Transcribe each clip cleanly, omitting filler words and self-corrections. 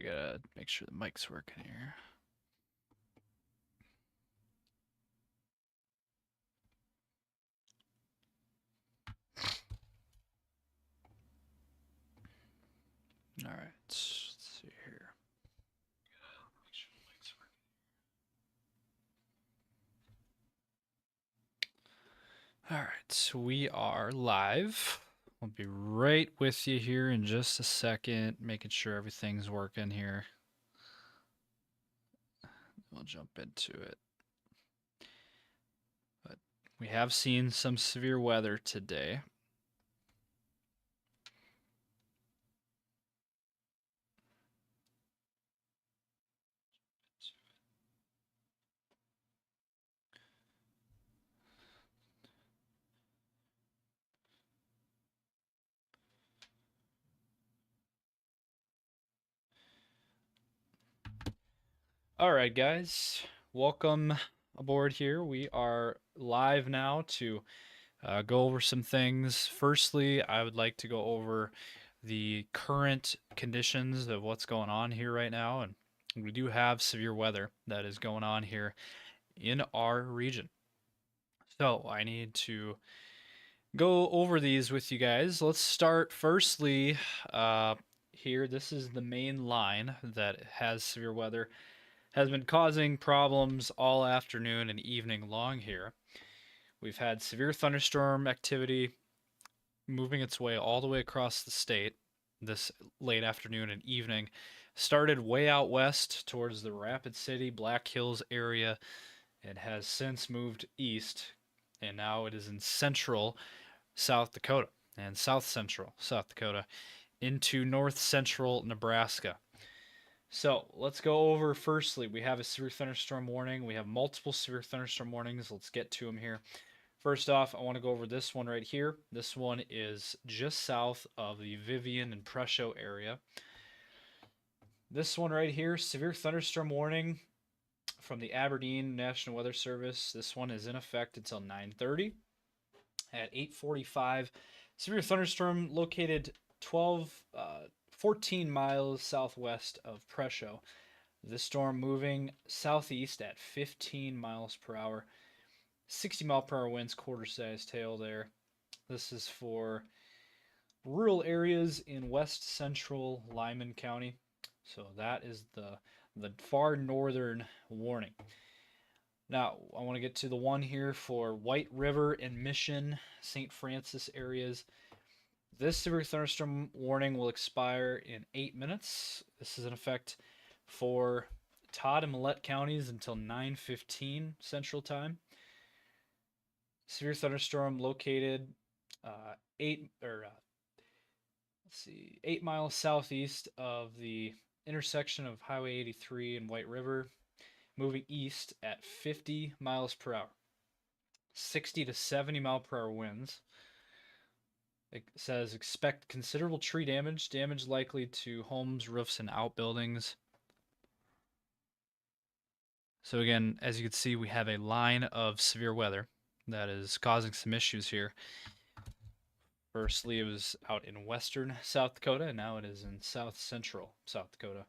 We gotta make sure the mic's working here. All right, let's see here. All right, so we are live. We'll be right with you here in just a second, making sure everything's working here. We'll jump into it. But we have seen some severe weather today. All right, guys, welcome aboard here. We are live now to go over some things. Firstly, I would like to go over the current conditions of what's going on here right now. And we do have severe weather that is going on here in our region. So I need to go over these with you guys. Let's start firstly here. This is the main line that has severe weather, has been causing problems all afternoon and evening long here. We've had severe thunderstorm activity moving its way all the way across the state this late afternoon and evening. Started way out west towards the Rapid City, Black Hills area, and has since moved east, and now it is in central South Dakota and south central South Dakota into north central Nebraska. So let's go over firstly. We have a severe thunderstorm warning. We have multiple severe thunderstorm warnings. Let's get to them here. First off, I want to go over this one right here. This one is just south of the Vivian and Presho area. This one right here, severe thunderstorm warning from the Aberdeen National Weather Service. This one is in effect until 9:30. At 8:45, severe thunderstorm located 14 miles southwest of Presho. This storm moving southeast at 15 miles per hour. 60-mile-per-hour winds, quarter-sized hail there. This is for rural areas in west central Lyman County. So that is the far northern warning. Now, I want to get to the one here for White River and Mission, St. Francis areas. This severe thunderstorm warning will expire in 8 minutes. This is in effect for Todd and Millette counties until 9:15 Central Time. Severe thunderstorm located 8 miles southeast of the intersection of Highway 83 and White River, moving east at 50 miles per hour. 60 to 70 mile per hour winds. It says expect considerable tree damage likely to homes, roofs, and outbuildings. So again, as you can see, we have a line of severe weather that is causing some issues here. Firstly, it was out in western South Dakota, and now it is in south central South Dakota.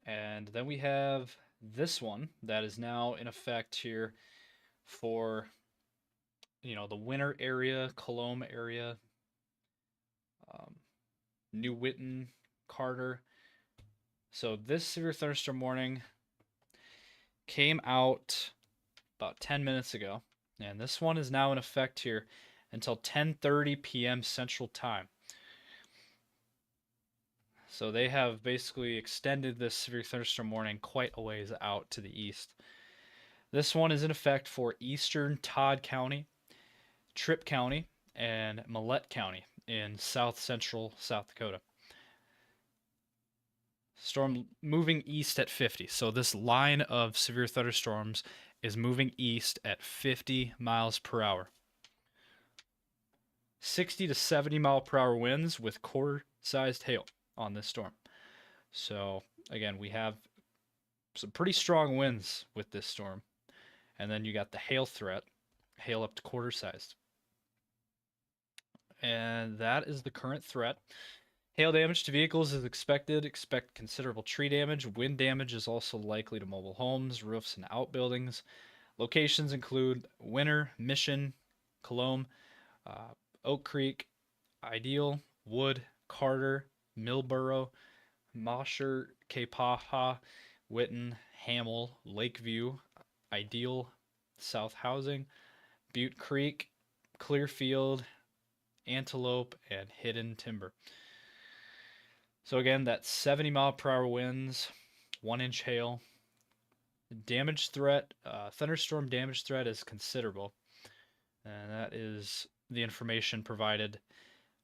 And then we have this one that is now in effect here for, the Winter area, Colome area, New Witten, Carter. So this severe thunderstorm warning came out about 10 minutes ago, and this one is now in effect here until 10:30 p.m. Central Time. So they have basically extended this severe thunderstorm warning quite a ways out to the east. This one is in effect for eastern Todd County, Tripp County, and Millette County in south central South Dakota. Storm moving east at 50. So this line of severe thunderstorms is moving east at 50 miles per hour. 60 to 70 mile per hour winds with quarter-sized hail on this storm. So again, we have some pretty strong winds with this storm. And then you got the hail threat, hail up to quarter-sized. And that is the current threat. Hail damage to vehicles is expected. Expect considerable tree damage. Wind damage is also likely to mobile homes, roofs, and outbuildings. Locations include Winter, Mission, Colombe, uh, Oak Creek, Ideal, Wood, Carter, Millboro, Mosher, Kepaha, Witten, Hamel, Lakeview, Ideal, South Housing, Butte Creek, Clearfield, Antelope, and Hidden Timber. So again, that's 70-mile-per-hour winds, 1-inch hail. Damage threat, thunderstorm damage threat is considerable. And that is the information provided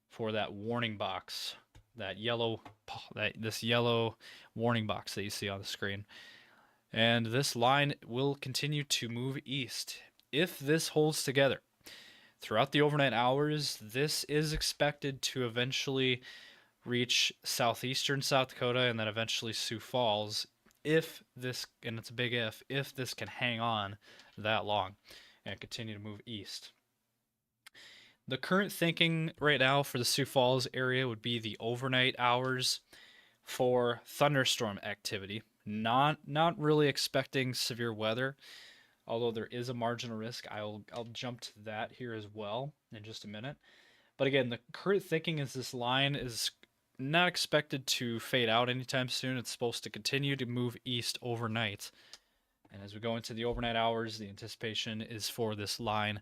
for that warning box, this yellow warning box that you see on the screen. And this line will continue to move east. If this holds together throughout the overnight hours, this is expected to eventually reach southeastern South Dakota and then eventually Sioux Falls. If this, and it's a big if this can hang on that long and continue to move east. The current thinking right now for the Sioux Falls area would be the overnight hours for thunderstorm activity. Not really expecting severe weather, although there is a marginal risk. I'll jump to that here as well in just a minute. But again, the current thinking is this line is not expected to fade out anytime soon. It's supposed to continue to move east overnight. And as we go into the overnight hours, the anticipation is for this line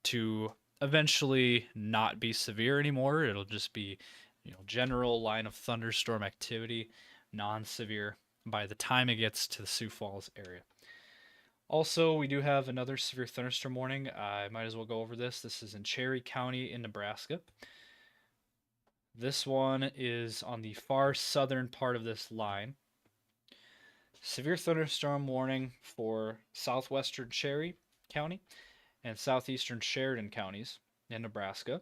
to eventually not be severe anymore. It'll just be, general line of thunderstorm activity, non-severe by the time it gets to the Sioux Falls area. Also, we do have another severe thunderstorm warning. I might as well go over this. This is in Cherry County in Nebraska. This one is on the far southern part of this line. Severe thunderstorm warning for southwestern Cherry County and southeastern Sheridan counties in Nebraska.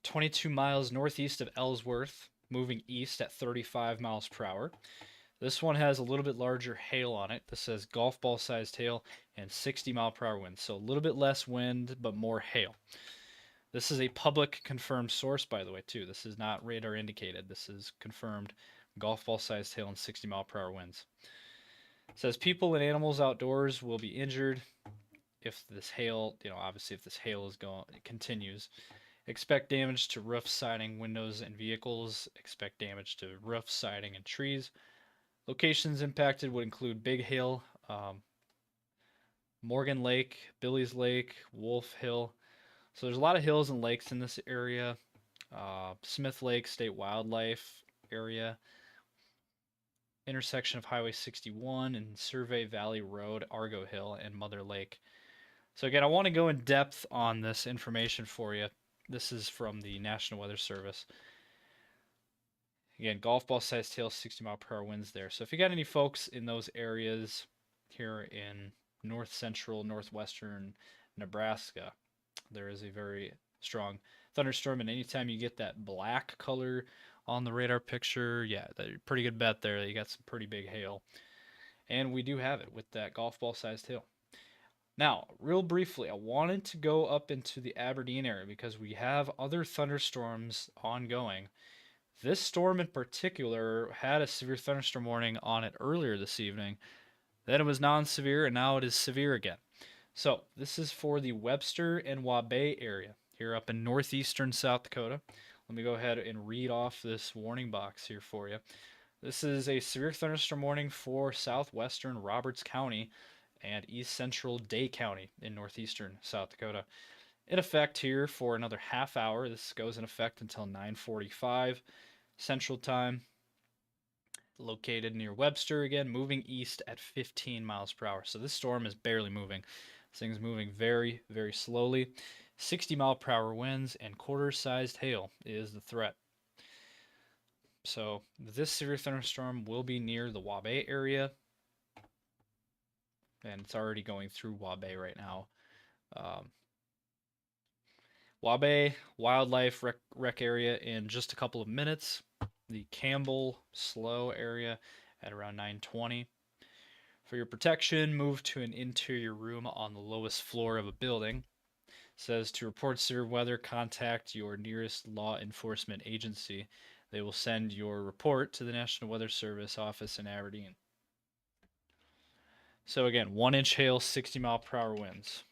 22 miles northeast of Ellsworth, moving east at 35 miles per hour. This one has a little bit larger hail on it. This says golf ball sized hail and 60-mile-per-hour winds. So a little bit less wind, but more hail. This is a public confirmed source, by the way, too. This is not radar indicated. This is confirmed golf ball sized hail and 60-mile-per-hour winds. It says people and animals outdoors will be injured if this hail, obviously if this hail continues. Expect damage to roof, siding, windows, and vehicles. Expect damage to roof, siding, and trees. Locations impacted would include Big Hill, Morgan Lake, Billy's Lake, Wolf Hill. So there's a lot of hills and lakes in this area. Smith Lake State Wildlife Area, intersection of Highway 61 and Survey Valley Road, Argo Hill, and Mother Lake. So again, I want to go in depth on this information for you. This is from the National Weather Service. Again, golf ball sized hail, 60-mile-per-hour winds there. So if you got any folks in those areas here in north central, northwestern Nebraska, there is a very strong thunderstorm. And anytime you get that black color on the radar picture, yeah, pretty good bet there that you got some pretty big hail. And we do have it with that golf ball sized hail. Now, real briefly, I wanted to go up into the Aberdeen area because we have other thunderstorms ongoing. This storm in particular had a severe thunderstorm warning on it earlier this evening. Then it was non-severe, and now it is severe again. So this is for the Webster and Waubay area here up in northeastern South Dakota. Let me go ahead and read off this warning box here for you. This is a severe thunderstorm warning for southwestern Roberts County and east central Day County in northeastern South Dakota. In effect here for another half hour. This goes in effect until 9:45 Central Time. Located near Webster again, moving east at 15 miles per hour. So this storm is barely moving. This thing's moving very, very slowly. 60-mile-per-hour winds and quarter-sized hail is the threat. So this severe thunderstorm will be near the Waubay area. And it's already going through Waubay right now. Waubay Wildlife Rec area in just a couple of minutes. The Campbell Slough area at around 9:20. For your protection, move to an interior room on the lowest floor of a building. says to report severe weather, contact your nearest law enforcement agency. They will send your report to the National Weather Service office in Aberdeen. So again, 1-inch hail, 60-mile-per-hour winds.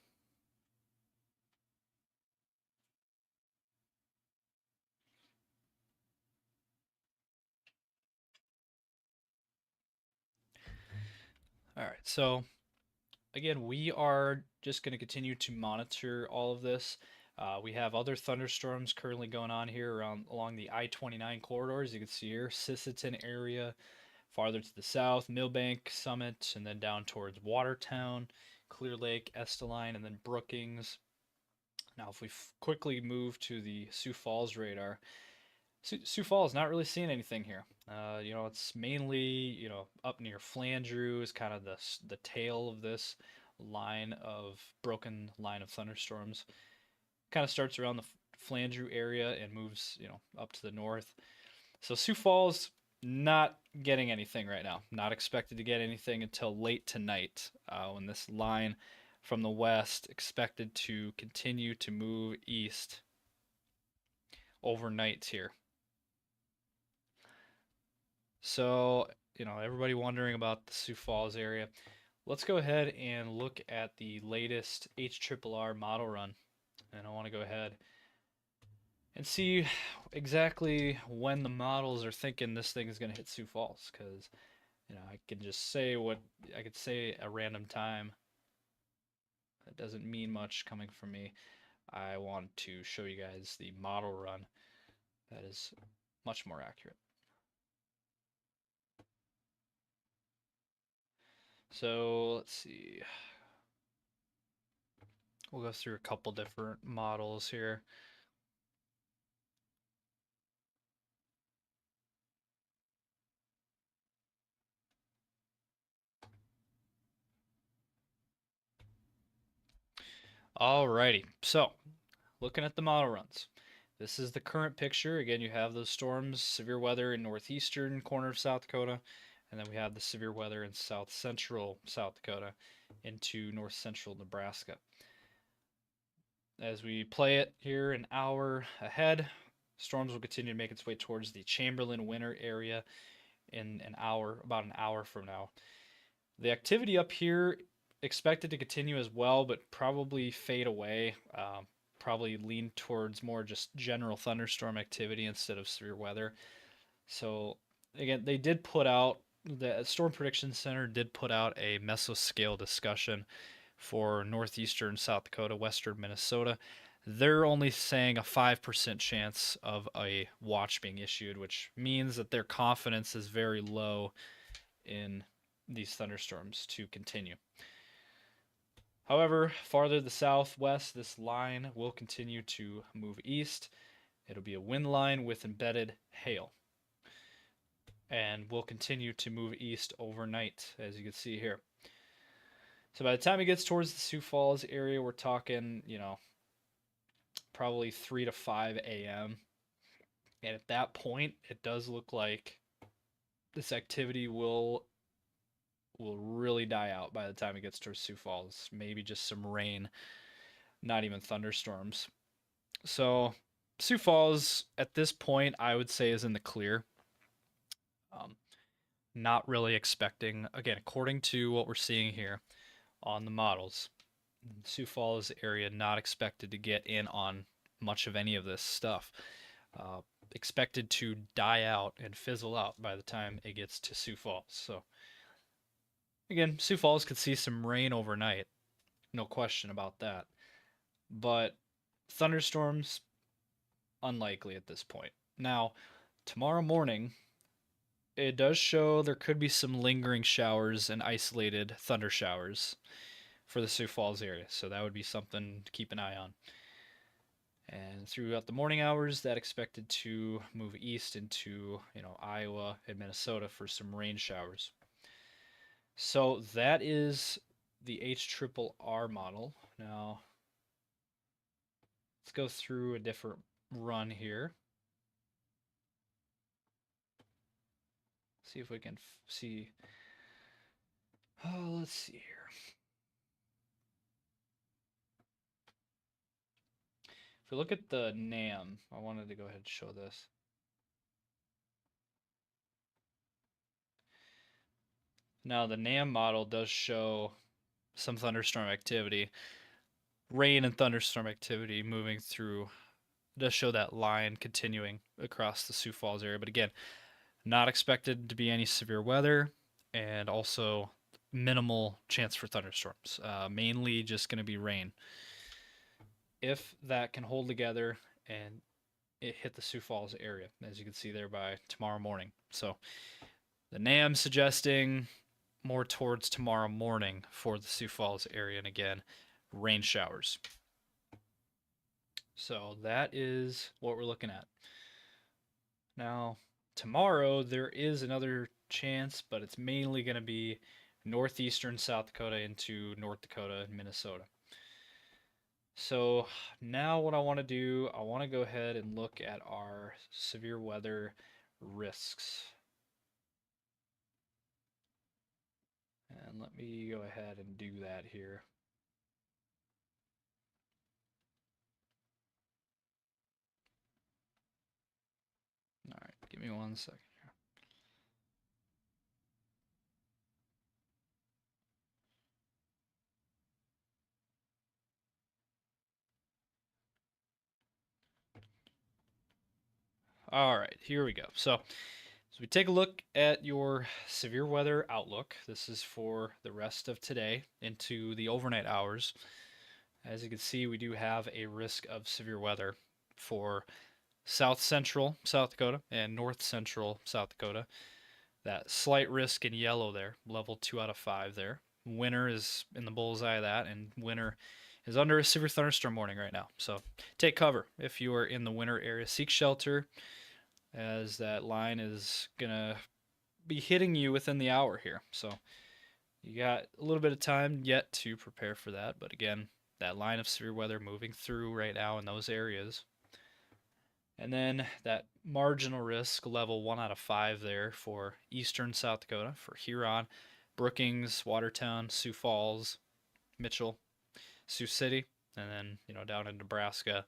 All right, so again, we are just going to continue to monitor all of this. We have other thunderstorms currently going on here around along the I-29 corridor, as you can see here, Sisseton area, farther to the south, Millbank, Summit, and then down towards Watertown, Clear Lake, Esteline, and then Brookings. Now, if we quickly move to the Sioux Falls radar, Sioux Falls not really seeing anything here. It's mainly up near Flandreau is kind of the tail of this broken line of thunderstorms. Kind of starts around the Flandreau area and moves up to the north. So Sioux Falls not getting anything right now. Not expected to get anything until late tonight when this line from the west expected to continue to move east overnight here. So, everybody wondering about the Sioux Falls area. Let's go ahead and look at the latest HRRR model run. And I want to go ahead and see exactly when the models are thinking this thing is going to hit Sioux Falls. Because, I can just say I could say a random time. That doesn't mean much coming from me. I want to show you guys the model run that is much more accurate. So let's see. We'll go through a couple different models here. Alrighty, so looking at the model runs. This is the current picture. Again, you have those storms, severe weather in northeastern corner of South Dakota, and then we have the severe weather in south central South Dakota into north central Nebraska. As we play it here an hour ahead, storms will continue to make its way towards the Chamberlain Winter area in about an hour from now. The activity up here expected to continue as well, but probably fade away. Probably lean towards more just general thunderstorm activity instead of severe weather. So again, the Storm Prediction Center did put out a mesoscale discussion for northeastern South Dakota, western Minnesota. They're only saying a 5% chance of a watch being issued, which means that their confidence is very low in these thunderstorms to continue. However, farther to the southwest, this line will continue to move east. It'll be a wind line with embedded hail. And will continue to move east overnight, as you can see here. So by the time it gets towards the Sioux Falls area, we're talking, probably 3 to 5 a.m. And at that point, it does look like this activity will really die out by the time it gets towards Sioux Falls. Maybe just some rain, not even thunderstorms. So Sioux Falls at this point, I would say, is in the clear. Not really expecting, again, according to what we're seeing here on the models, Sioux Falls area not expected to get in on much of any of this stuff. Expected to die out and fizzle out by the time it gets to Sioux Falls. So again, Sioux Falls could see some rain overnight, no question about that. But thunderstorms, unlikely at this point. Now, tomorrow morning, it does show there could be some lingering showers and isolated thunder showers for the Sioux Falls area. So that would be something to keep an eye on. And throughout the morning hours, that expected to move east into, Iowa and Minnesota for some rain showers. So that is the HRRR model. Now, let's go through a different run here. See if we can see. Oh, let's see here. we look at the NAM, I wanted to go ahead and show this. Now the NAM model does show some thunderstorm activity, rain and thunderstorm activity moving through. It does show that line continuing across the Sioux Falls area, but again, not expected to be any severe weather, and also minimal chance for thunderstorms. Mainly just going to be rain. If that can hold together and it hit the Sioux Falls area, as you can see there by tomorrow morning. So the NAM suggesting more towards tomorrow morning for the Sioux Falls area, and again, rain showers. So that is what we're looking at. Now, tomorrow there is another chance, but it's mainly going to be northeastern South Dakota into North Dakota and Minnesota. So now what I want to do, I want to go ahead and look at our severe weather risks. And let me go ahead and do that here. All right, give me 1 second here. All right, here we go. So we take a look at your severe weather outlook. This is for the rest of today into the overnight hours. As you can see, we do have a risk of severe weather for south central South Dakota and north central South Dakota. That slight risk in yellow there, level 2 out of 5 there. Winter is in the bullseye of that, and winter is under a severe thunderstorm warning right now. So take cover if you are in the winter area. Seek shelter, as that line is going to be hitting you within the hour here. So you got a little bit of time yet to prepare for that. But again, that line of severe weather moving through right now in those areas. And then that marginal risk, level 1 out of 5 there for eastern South Dakota, for Huron, Brookings, Watertown, Sioux Falls, Mitchell, Sioux City, and then, down in Nebraska.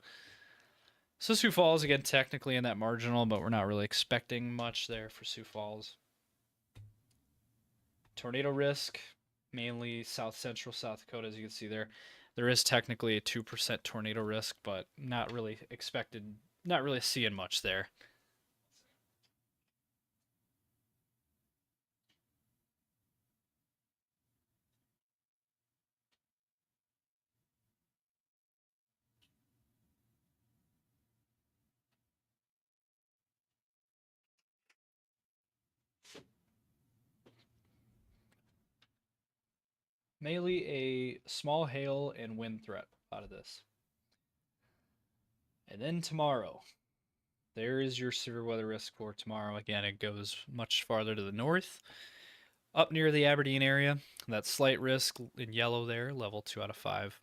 So Sioux Falls, again, technically in that marginal, but we're not really expecting much there for Sioux Falls. Tornado risk, mainly south central South Dakota, as you can see there. There is technically a 2% tornado risk, but not really expected, not really seeing much there. Mainly a small hail and wind threat out of this. And then tomorrow, there is your severe weather risk for tomorrow. Again, it goes much farther to the north, up near the Aberdeen area. That slight risk in yellow there, level 2 out of 5,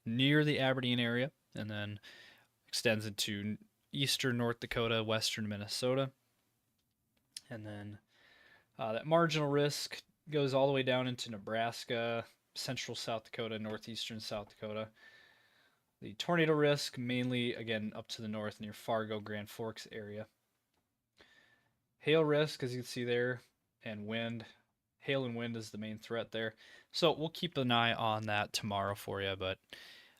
near the Aberdeen area, and then extends into eastern North Dakota, western Minnesota. And then that marginal risk goes all the way down into Nebraska, central South Dakota, northeastern South Dakota. The tornado risk mainly, again, up to the north near Fargo, Grand Forks area. Hail risk, as you can see there, and wind. Hail and wind is the main threat there. So we'll keep an eye on that tomorrow for you, but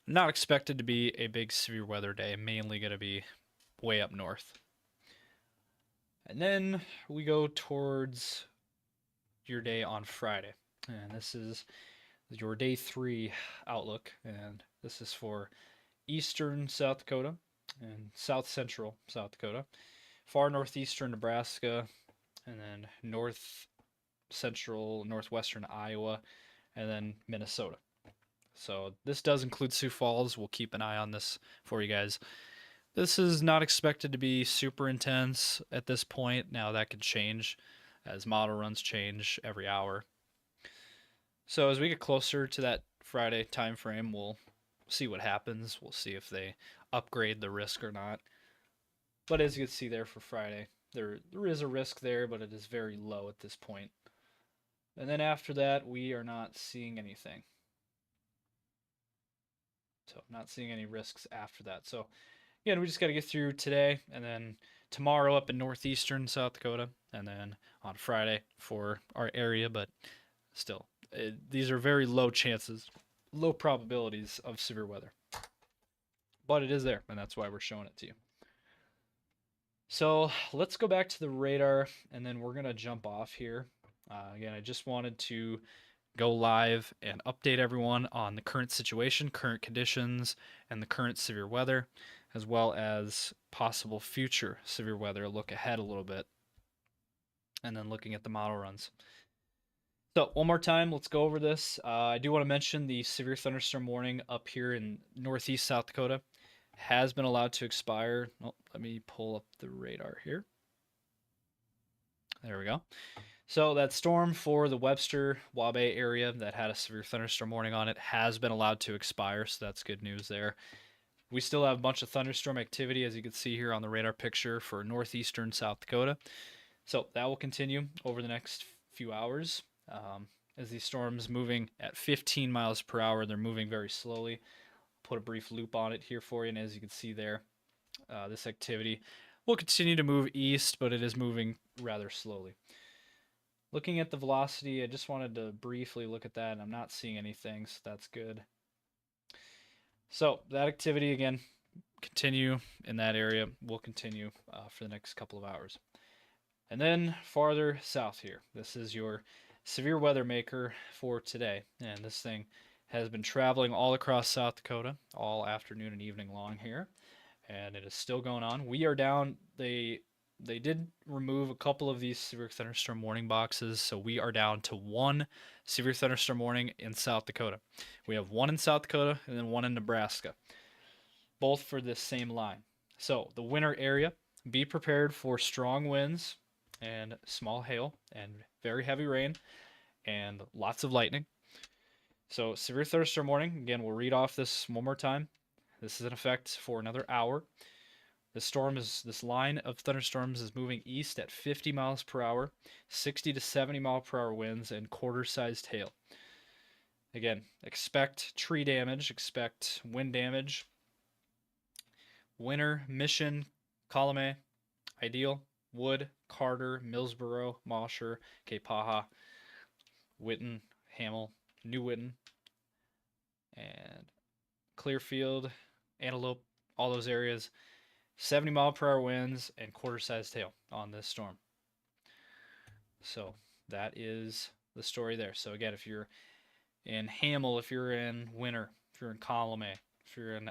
not expected to be a big severe weather day. Mainly going to be way up north. And then we go towards your day on Friday. And this is your day 3 outlook. And this is for eastern South Dakota and south central South Dakota, far northeastern Nebraska, and then north central, northwestern Iowa, and then Minnesota. So this does include Sioux Falls. We'll keep an eye on this for you guys. This is not expected to be super intense at this point. Now that could change as model runs change every hour. So as we get closer to that Friday time frame, we'll see what happens. We'll see if they upgrade the risk or not. But as you can see there for Friday, there is a risk there, but it is very low at this point. And then after that, we are not seeing anything. So I'm not seeing any risks after that. So again, we just got to get through today and then tomorrow up in northeastern South Dakota, and then on Friday for our area. But still, these are very low chances, low probabilities of severe weather. But it is there, and that's why we're showing it to you. So let's go back to the radar, and then we're going to jump off here. Again, I just wanted to go live and update everyone on the current situation, current conditions, and the current severe weather, as well as possible future severe weather. Look ahead a little bit, and then looking at the model runs. So one more time, let's go over this. I do want to mention the severe thunderstorm warning up here in northeast South Dakota has been allowed to expire. Oh, let me pull up the radar here. There we go. So that storm for the Webster Wabae area that had a severe thunderstorm warning on it has been allowed to expire, so that's good news there. We still have a bunch of thunderstorm activity, as you can see here on the radar picture, for northeastern South Dakota. So that will continue over the next few hours. As these storms moving at 15 miles per hour, they're moving very slowly. Put a brief loop on it here for you, and as you can see there, this activity will continue to move east, but it is moving rather slowly. Looking at the velocity, I just wanted to briefly look at that, and I'm not seeing anything, so that's good. So that activity, again, continue in that area, will continue for the next couple of hours. And then farther south here, this is your severe weather maker for today, and this thing has been traveling all across South Dakota all afternoon and evening long here, and it is still going on. We are down, they did remove a couple of these severe thunderstorm warning boxes, so we are down to one severe thunderstorm warning in South Dakota. We have one in South Dakota and then one in Nebraska, both for this same line. So the winter area, be prepared for strong winds and small hail and very heavy rain and lots of lightning. So severe thunderstorm warning, again, we'll read off this one more time. This is in effect for another hour. This line of thunderstorms is moving east at 50 miles per hour, 60 to 70 mile per hour winds, and quarter-sized hail. Again, expect tree damage, expect wind damage. Winter, Mission, Columay, Ideal, Wood, Carter, Millsboro, Mosher, Kepaha, Witten, Hamel, New Witten, and Clearfield, Antelope, all those areas. 70 mile per hour winds and quarter-sized hail on this storm. So that is the story there. So again, if you're in Hamel, if you're in Winter, if you're in Columay, if you're in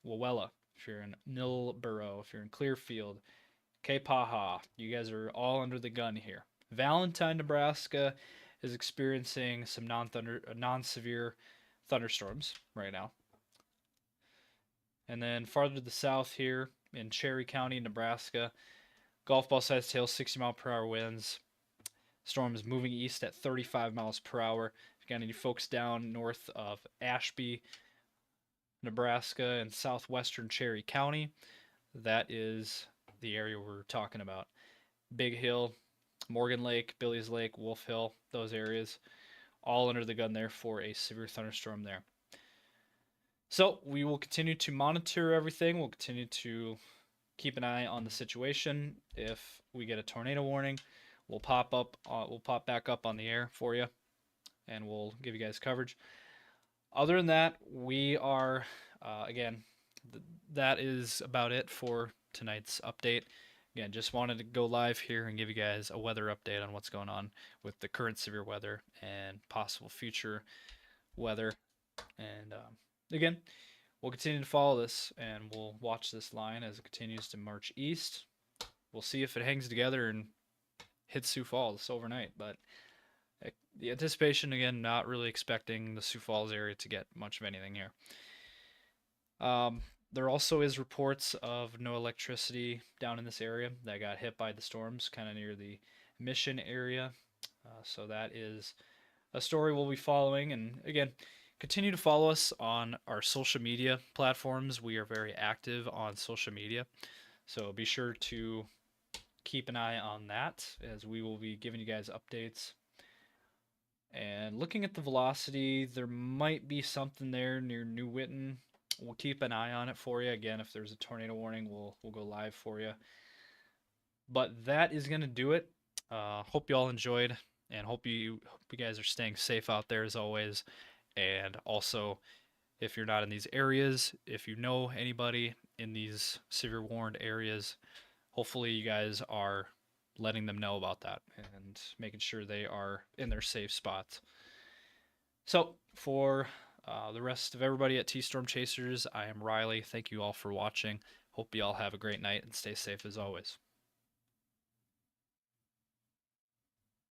Wawella, if you're in Millboro, if you're in Clearfield, Kepaha, you guys are all under the gun here. Valentine, Nebraska is experiencing some non-severe thunderstorms right now. And then farther to the south here in Cherry County, Nebraska, golf ball sized hail, 60 mile per hour winds. Storm is moving east at 35 miles per hour. If you got any folks down north of Ashby, Nebraska, and southwestern Cherry County, that is the area we're talking about. Big Hill, Morgan Lake, Billy's Lake, Wolf Hill, those areas, all under the gun there for a severe thunderstorm there. So we will continue to monitor everything. We'll continue to keep an eye on the situation. If we get a tornado warning, we'll pop back up on the air for you, and we'll give you guys coverage. Other than that, we are again. That is about it for tonight's update. Again, just wanted to go live here and give you guys a weather update on what's going on with the current severe weather and possible future weather. And again, we'll continue to follow this, and we'll watch this line as it continues to march east. We'll see if it hangs together and hits Sioux Falls overnight. But the anticipation, again, not really expecting the Sioux Falls area to get much of anything here. There also is reports of no electricity down in this area that got hit by the storms, kind of near the Mission area. So that is a story we'll be following. And again, continue to follow us on our social media platforms. We are very active on social media, so be sure to keep an eye on that as we will be giving you guys updates. And looking at the velocity, there might be something there near New Witten we'll keep an eye on it for you. Again, if there's a tornado warning, we'll go live for you. But that is gonna do it. Hope you all enjoyed, and hope you guys are staying safe out there as always. And also, if you're not in these areas, if you know anybody in these severe warned areas, hopefully you guys are letting them know about that and making sure they are in their safe spots. So, for the rest of everybody at T Storm Chasers, I am Riley. Thank you all for watching. Hope you all have a great night and stay safe as always.